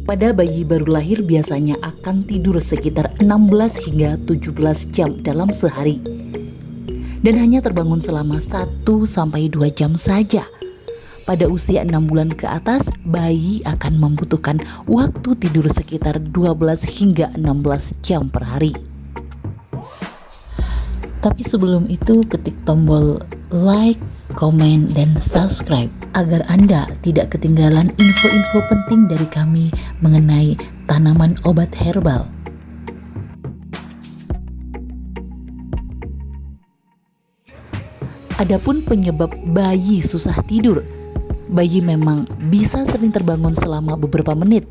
Pada bayi baru lahir biasanya akan tidur sekitar 16 hingga 17 jam dalam sehari. Dan hanya terbangun selama 1-2 jam saja. Pada usia 6 bulan ke atas, bayi akan membutuhkan waktu tidur sekitar 12 hingga 16 jam per hari. Tapi sebelum itu ketik tombol like, komen, dan subscribe agar Anda tidak ketinggalan info-info penting dari kami mengenai tanaman obat herbal. Adapun penyebab bayi susah tidur, bayi memang bisa sering terbangun selama beberapa menit,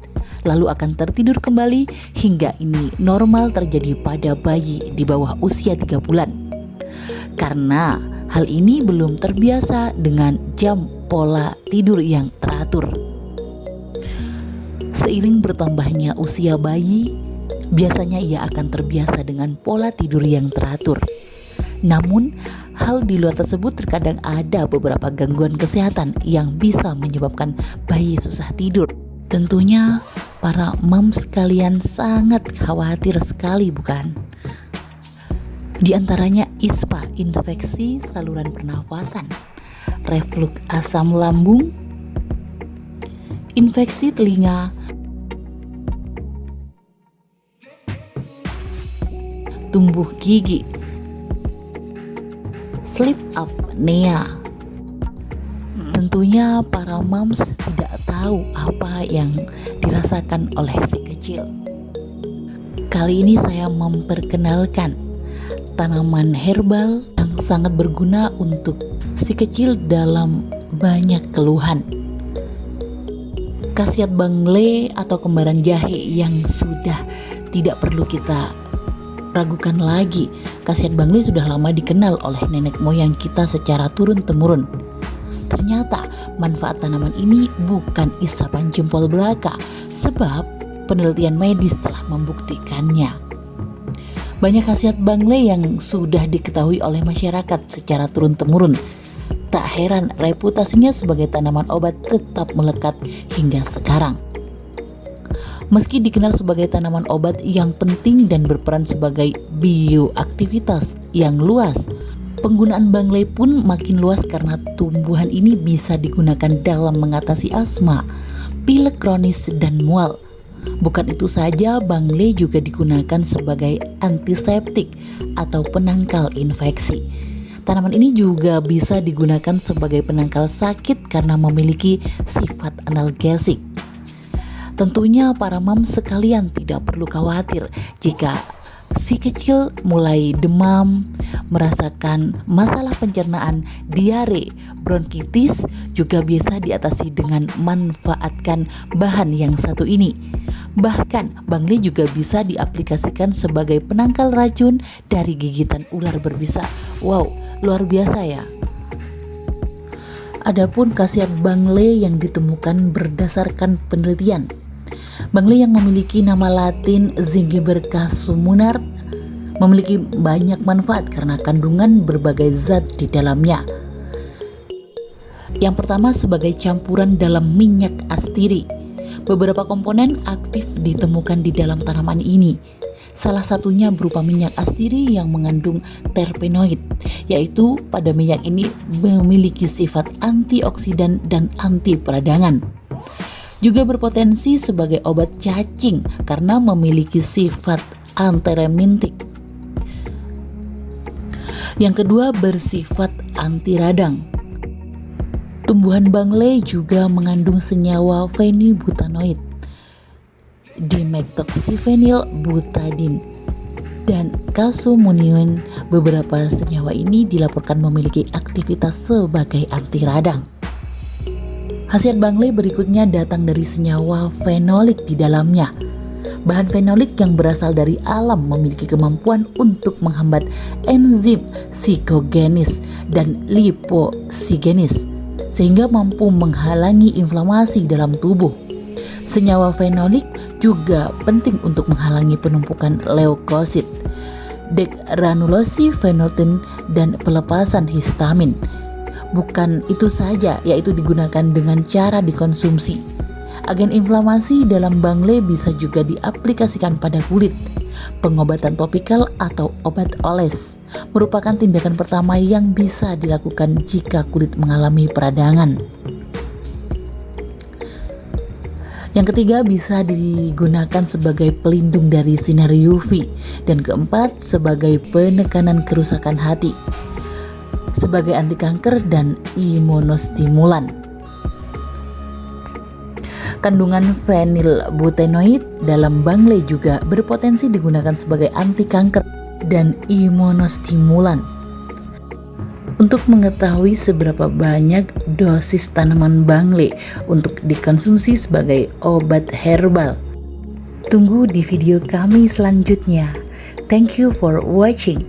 lalu akan tertidur kembali hingga ini normal terjadi pada bayi di bawah usia 3 bulan. Karena hal ini belum terbiasa dengan jam pola tidur yang teratur. Seiring bertambahnya usia bayi, biasanya ia akan terbiasa dengan pola tidur yang teratur. Namun, hal di luar tersebut terkadang ada beberapa gangguan kesehatan yang bisa menyebabkan bayi susah tidur. Tentunya para moms sekalian sangat khawatir sekali, bukan? Di antaranya ISPA, infeksi saluran pernafasan, reflux asam lambung, infeksi telinga, tumbuh gigi, sleep apnea. Tentunya para moms tidak tahu apa yang dirasakan oleh si kecil. Kali ini saya memperkenalkan tanaman herbal yang sangat berguna untuk si kecil dalam banyak keluhan. Khasiat bangle atau kembaran jahe yang sudah tidak perlu kita ragukan lagi. Khasiat bangle sudah lama dikenal oleh nenek moyang kita secara turun-temurun. Ternyata manfaat tanaman ini bukan isapan jempol belaka, sebab penelitian medis telah membuktikannya. Banyak khasiat bangle yang sudah diketahui oleh masyarakat secara turun-temurun. Tak heran reputasinya sebagai tanaman obat tetap melekat hingga sekarang. Meski dikenal sebagai tanaman obat yang penting dan berperan sebagai bioaktivitas yang luas, penggunaan bangle pun makin luas karena tumbuhan ini bisa digunakan dalam mengatasi asma, pilek kronis, dan mual. Bukan itu saja, bangle juga digunakan sebagai antiseptik atau penangkal infeksi. Tanaman ini juga bisa digunakan sebagai penangkal sakit karena memiliki sifat analgesik. Tentunya para moms sekalian tidak perlu khawatir jika si kecil mulai demam, merasakan masalah pencernaan, diare, bronkitis, juga bisa diatasi dengan manfaatkan bahan yang satu ini. Bahkan bangle juga bisa diaplikasikan sebagai penangkal racun dari gigitan ular berbisa. Wow, luar biasa ya. Adapun khasiat bangle yang ditemukan berdasarkan penelitian. Bangle yang memiliki nama latin Zingiber casumunar memiliki banyak manfaat karena kandungan berbagai zat di dalamnya. Yang pertama, sebagai campuran dalam minyak astiri. Beberapa komponen aktif ditemukan di dalam tanaman ini. Salah satunya berupa minyak astiri yang mengandung terpenoid, yaitu pada minyak ini memiliki sifat antioksidan dan anti peradangan. Juga berpotensi sebagai obat cacing karena memiliki sifat antiremintik. Yang kedua, bersifat anti radang. Tumbuhan bangle juga mengandung senyawa phenylbutanoid, dimetoxyphenylbutadine, dan calcimonium. Beberapa senyawa ini dilaporkan memiliki aktivitas sebagai anti radang. Khasiat bangle berikutnya datang dari senyawa fenolik di dalamnya. Bahan fenolik yang berasal dari alam memiliki kemampuan untuk menghambat enzim psikogenis dan liposigenis, sehingga mampu menghalangi inflamasi dalam tubuh. Senyawa fenolik juga penting untuk menghalangi penumpukan leukosit, degranulasi fenotin, dan pelepasan histamin. Bukan itu saja, yaitu digunakan dengan cara dikonsumsi. Agen inflamasi dalam bangle bisa juga diaplikasikan pada kulit. Pengobatan topikal atau obat oles merupakan tindakan pertama yang bisa dilakukan jika kulit mengalami peradangan. Yang ketiga, bisa digunakan sebagai pelindung dari sinar UV. Dan keempat, sebagai penekanan kerusakan hati, sebagai anti kanker dan imunostimulan. Kandungan fenilbutenoid dalam bangle juga berpotensi digunakan sebagai anti kanker dan imunostimulan. Untuk mengetahui seberapa banyak dosis tanaman bangle untuk dikonsumsi sebagai obat herbal, tunggu di video kami selanjutnya. Thank you for watching.